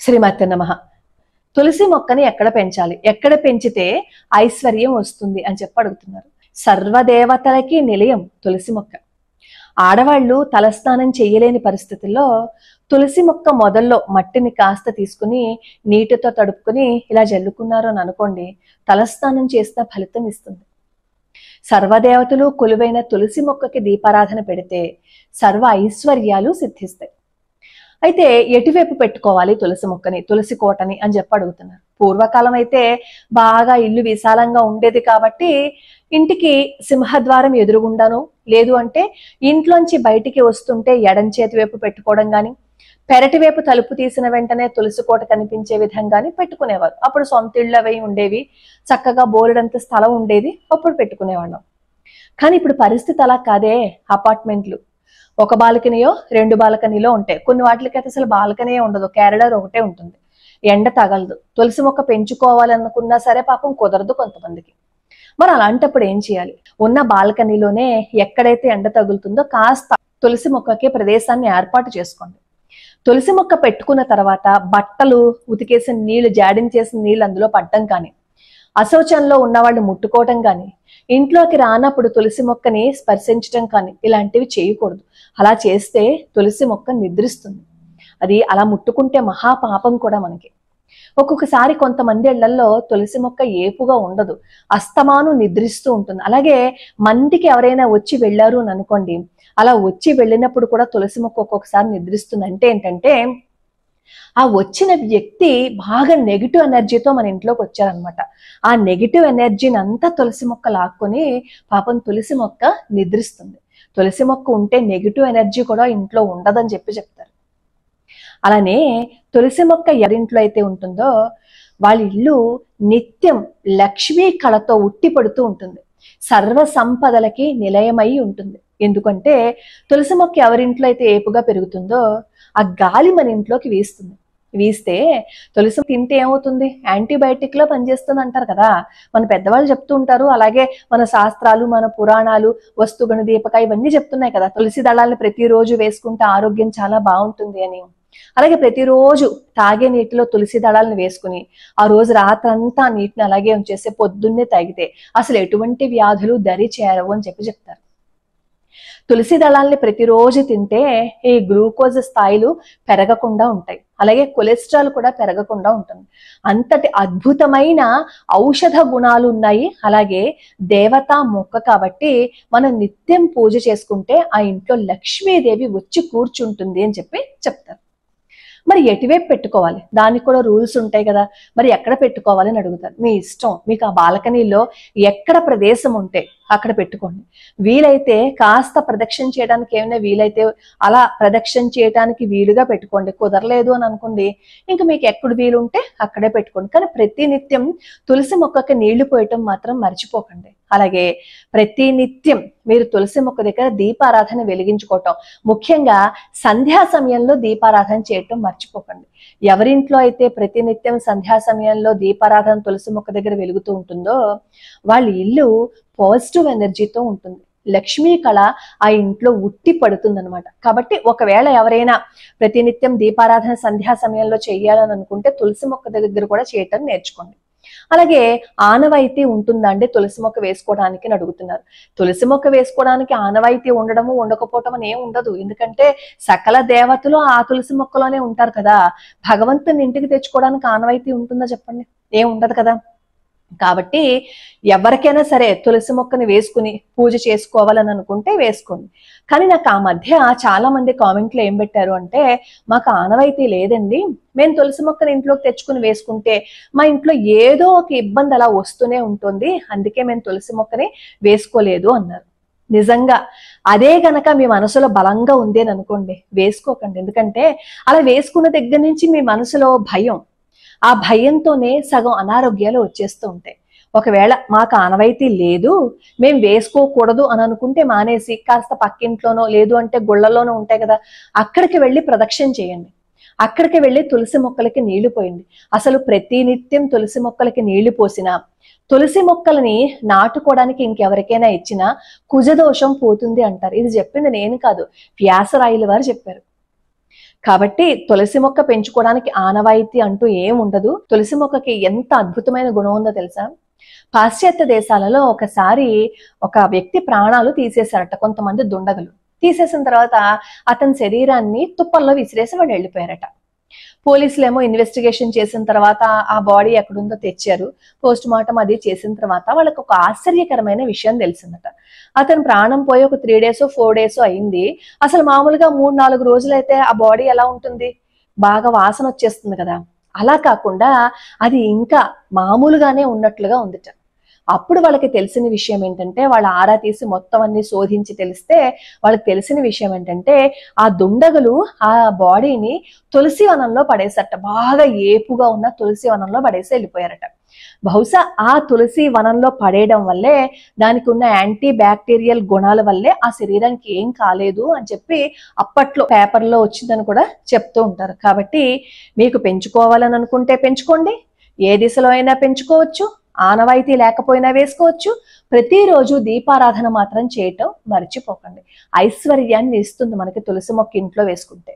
శ్రీమతి నమః. తులసి మొక్కని ఎక్కడ పెంచాలి, ఎక్కడ పెంచితే ఐశ్వర్యం వస్తుంది అని చెప్పి అడుగుతున్నారు. సర్వదేవతలకి నిలయం తులసి మొక్క. ఆడవాళ్ళు తలస్నానం చేయలేని పరిస్థితుల్లో తులసి మొక్క మొదల్లో మట్టిని కాస్త తీసుకుని నీటితో తడుపుకుని ఇలా జల్లుకున్నారు అని అనుకోండి, తలస్నానం చేసిన ఫలితం ఇస్తుంది. సర్వదేవతలు కొలువైన తులసి మొక్కకి దీపారాధన పెడితే సర్వ ఐశ్వర్యాలు సిద్ధిస్తాయి. అయితే ఎటువైపు పెట్టుకోవాలి తులసి మొక్కని, తులసి కోటని అని చెప్పి అడుగుతున్నారు. పూర్వకాలం అయితే బాగా ఇల్లు విశాలంగా ఉండేది కాబట్టి ఇంటికి సింహద్వారం ఎదురుగుండాను, లేదు అంటే ఇంట్లోంచి బయటికి వస్తుంటే ఎడం చేతి వైపు పెట్టుకోవడం కానీ, పెరటి వైపు తలుపు తీసిన వెంటనే తులసి కోట కనిపించే విధంగాని పెట్టుకునేవారు. అప్పుడు సొంత ఇళ్ళు అవి ఉండేవి, చక్కగా బోలెడంత స్థలం ఉండేది, అప్పుడు పెట్టుకునేవాళ్ళం. కానీ ఇప్పుడు పరిస్థితి అలా కాదే. అపార్ట్మెంట్లు ఒక బాల్కనీయో రెండు బాల్కనీలో ఉంటాయి, కొన్ని వాటికి అయితే అసలు బాల్కనీ ఉండదు, క్యారిడార్ ఒకటే ఉంటుంది, ఎండ తగలదు. తులసి మొక్క పెంచుకోవాలనుకున్నా సరే పాపం కుదరదు కొంతమందికి. మరి అలాంటప్పుడు ఏం చేయాలి? ఉన్న బాల్కనీలోనే ఎక్కడైతే ఎండ తగులుతుందో కాస్త తులసి మొక్కకి ప్రదేశాన్ని ఏర్పాటు చేసుకోండి. తులసి మొక్క పెట్టుకున్న తర్వాత బట్టలు ఉతికేసిన నీళ్లు, జాడించేసిన నీళ్లు అందులో పడ్డం కానీ, అశౌచంలో ఉన్నవాళ్ళు ముట్టుకోవటం కానీ, ఇంట్లోకి రానప్పుడు తులసి మొక్కని స్పర్శించడం కానీ ఇలాంటివి చేయకూడదు. అలా చేస్తే తులసి మొక్క నిద్రిస్తుంది. అది అలా ముట్టుకుంటే మహాపాపం కూడా మనకి. ఒక్కొక్కసారి కొంతమంది ఇళ్లలో తులసి మొక్క ఏపుగా ఉండదు, అస్తమాను నిద్రిస్తూ ఉంటుంది. అలాగే మందికి ఎవరైనా వచ్చి వెళ్ళారు అని అనుకోండి, అలా వచ్చి వెళ్ళినప్పుడు కూడా తులసి మొక్క ఒక్కొక్కసారి నిద్రిస్తుంది. అంటే ఏంటంటే ఆ వచ్చిన వ్యక్తి బాగా నెగిటివ్ ఎనర్జీతో మన ఇంట్లోకి వచ్చారనమాట. ఆ నెగిటివ్ ఎనర్జీని అంతా తులసి మొక్క లాక్కొని పాపం తులసి మొక్క నిద్రిస్తుంది. తులసి మొక్క ఉంటే నెగిటివ్ ఎనర్జీ కూడా ఇంట్లో ఉండదని చెప్తారు. అలానే తులసి మొక్క ఎవరింట్లో అయితే ఉంటుందో వాళ్ళ ఇల్లు నిత్యం లక్ష్మీ కళతో ఉట్టి పడుతూ ఉంటుంది, సర్వ సంపదలకి నిలయమై ఉంటుంది. ఎందుకంటే తులసి మొక్క ఎవరింట్లో అయితే ఏపుగా పెరుగుతుందో ఆ గాలి మన ఇంట్లోకి వీస్తుంది. వీస్తే తులసి తింటే ఏమవుతుంది? యాంటీబయాటిక్ లో పనిచేస్తుంది అంటారు కదా, మన పెద్దవాళ్ళు చెప్తూ ఉంటారు. అలాగే మన శాస్త్రాలు, మన పురాణాలు, వస్తుగణ దీపక ఇవన్నీ చెప్తున్నాయి కదా, తులసి దళాలను ప్రతిరోజు వేసుకుంటే ఆరోగ్యం చాలా బాగుంటుంది అని. అలాగే ప్రతిరోజు తాగే నీటిలో తులసి దళాలను వేసుకుని ఆ రోజు రాత్రంతా నీటిని అలాగే ఉంచేస్తే పొద్దున్నే తాగితే అసలు ఎటువంటి వ్యాధులు దరి చేరవు అని చెప్తారు. తులసి దళాలని ప్రతిరోజు తింటే ఈ గ్లూకోజ్ స్థాయిలు పెరగకుండా ఉంటాయి, అలాగే కొలెస్ట్రాల్ కూడా పెరగకుండా ఉంటుంది. అంతటి అద్భుతమైన ఔషధ గుణాలు ఉన్నాయి. అలాగే దేవతా మొక్క కాబట్టి మనం నిత్యం పూజ చేసుకుంటే ఆ ఇంట్లో లక్ష్మీదేవి వచ్చి కూర్చుంటుంది అని చెప్తారు. మరి ఎటువైపు పెట్టుకోవాలి? దానికి కూడా రూల్స్ ఉంటాయి కదా. మరి ఎక్కడ పెట్టుకోవాలి అని అడుగుతారు. మీ ఇష్టం, మీకు ఆ బాల్కనీలో ఎక్కడ ప్రదేశం ఉంటే అక్కడ పెట్టుకోండి. వీలైతే కాస్త ప్రదక్షిణ చేయడానికి ఏమైనా వీలైతే అలా ప్రదక్షిణ చేయడానికి వీలుగా పెట్టుకోండి. కుదరలేదు అని అనుకోండి, ఇంకా మీకు ఎక్కడ వీలుంటే అక్కడే పెట్టుకోండి. కానీ ప్రతి నిత్యం తులసి మొక్కకి నీళ్లు పోయటం మాత్రం మర్చిపోకండి. అలాగే ప్రతి నిత్యం మీరు తులసి మొక్క దగ్గర దీపారాధన వెలిగించుకోవటం, ముఖ్యంగా సంధ్యా సమయంలో దీపారాధన చేయటం మర్చిపోకండి. ఎవరింట్లో అయితే ప్రతినిత్యం సంధ్యా సమయంలో దీపారాధన తులసి మొక్క దగ్గర వెలుగుతూ ఉంటుందో వాళ్ళ ఇల్లు పాజిటివ్ ఎనర్జీతో ఉంటుంది, లక్ష్మీ కళ ఆ ఇంట్లో ఉట్టి పడుతుంది అనమాట. కాబట్టి ఒకవేళ ఎవరైనా ప్రతినిత్యం దీపారాధన సంధ్యా సమయంలో చేయాలని అనుకుంటే తులసి మొక్క దగ్గర కూడా చేయటం నేర్చుకోండి. అలాగే ఆనవాయితీ ఉంటుందా అండి తులసి మొక్క వేసుకోవడానికి అని అడుగుతున్నారు. తులసి మొక్క వేసుకోవడానికి ఆనవాయితీ ఉండడము ఉండకపోవటం అని ఏం ఉండదు. ఎందుకంటే సకల దేవతలు ఆ తులసి మొక్కలోనే ఉంటారు కదా. భగవంతుని ఇంటికి తెచ్చుకోవడానికి ఆనవాయితీ ఉంటుందా చెప్పండి? ఏం ఉండదు కదా. కాబట్టి ఎవరికైనా సరే తులసి మొక్కని వేసుకుని పూజ చేసుకోవాలని అనుకుంటే వేసుకోండి. కానీ నాకు ఆ మధ్య చాలా మంది కామెంట్లో ఏం పెట్టారు అంటే, మాకు ఆనవాయితీ లేదండి, మేము తులసి మొక్కని ఇంట్లోకి తెచ్చుకుని వేసుకుంటే మా ఇంట్లో ఏదో ఒక ఇబ్బంది అలా వస్తూనే ఉంటుంది, అందుకే మేము తులసి మొక్కని వేసుకోలేదు అన్నారు. నిజంగా అదే గనక మీ మనసులో బలంగా ఉంది అని అనుకోండి, వేసుకోకండి. ఎందుకంటే అలా వేసుకున్న దగ్గర నుంచి మీ మనసులో భయం, ఆ భయంతోనే సగం అనారోగ్యాలు వచ్చేస్తూ ఉంటాయి. ఒకవేళ మాకు ఆనవాయితీ లేదు, మేము వేసుకోకూడదు అని అనుకుంటే మానేసి కాస్త పక్కింట్లోనో లేదు అంటే గుళ్ళలోనో ఉంటాయి కదా, అక్కడికి వెళ్ళి ప్రదక్షిణ చేయండి. అక్కడికి వెళ్ళి తులసి మొక్కలకి నీళ్లు పోయండి. అసలు ప్రతి నిత్యం తులసి మొక్కలకి నీళ్లు పోసినా, తులసి మొక్కలని నాటుకోవడానికి ఇంకెవరికైనా ఇచ్చినా కుజదోషం పోతుంది అంటారు. ఇది చెప్పింది నేను కాదు, వ్యాసరాయల వారు చెప్పారు. కాబట్టి తులసి మొక్క పెంచుకోవడానికి ఆనవాయితీ అంటూ ఏం ఉండదు. తులసి మొక్కకి ఎంత అద్భుతమైన గుణం ఉందో తెలుసా? పాశ్చాత్య దేశాలలో ఒకసారి ఒక వ్యక్తి ప్రాణాలు తీసేశారట కొంతమంది దుండగులు. తీసేసిన తర్వాత అతని శరీరాన్ని తుప్పల్లో విసిరేసి వాళ్ళు వెళ్ళిపోయారట. పోలీసులేమో ఇన్వెస్టిగేషన్ చేసిన తర్వాత ఆ బాడీ ఎక్కడుందో తెచ్చారు. పోస్ట్ మార్టం అది చేసిన తర్వాత వాళ్ళకి ఒక ఆశ్చర్యకరమైన విషయం తెలిసిందట. అతను ప్రాణం పోయి ఒక 3 days 4 days అయింది. అసలు మామూలుగా 3-4 రోజులైతే ఆ బాడీ ఎలా ఉంటుంది? బాగా వాసన వచ్చేస్తుంది కదా. అలా కాకుండా అది ఇంకా మామూలుగానే ఉన్నట్లుగా ఉందిట. అప్పుడు వాళ్ళకి తెలిసిన విషయం ఏంటంటే, వాళ్ళ ఆరా తీసి మొత్తం అన్ని శోధించి తెలిస్తే వాళ్ళకి తెలిసిన విషయం ఏంటంటే, ఆ దుండగులు ఆ బాడీని తులసి వనంలో పడేసట. బాగా ఏపుగా ఉన్న తులసి వనంలో పడేసి వెళ్ళిపోయారట. బహుశా ఆ తులసి వనంలో పడేయడం వల్లే, దానికి ఉన్న యాంటీ బ్యాక్టీరియల్ గుణాల వల్లే ఆ శరీరానికి ఏం కాలేదు అని చెప్పి అప్పట్లో పేపర్లో వచ్చిందని కూడా చెప్తూ ఉంటారు. కాబట్టి మీకు పెంచుకోవాలని అనుకుంటే పెంచుకోండి, ఏ దిశలో అయినా పెంచుకోవచ్చు, ఆనవాయితీ లేకపోయినా వేసుకోవచ్చు. ప్రతిరోజు దీపారాధన మాత్రం చేయటం మర్చిపోకండి. ఐశ్వర్యాన్ని ఇస్తుంది మనకి తులసి మొక్క ఇంట్లో వేసుకుంటే.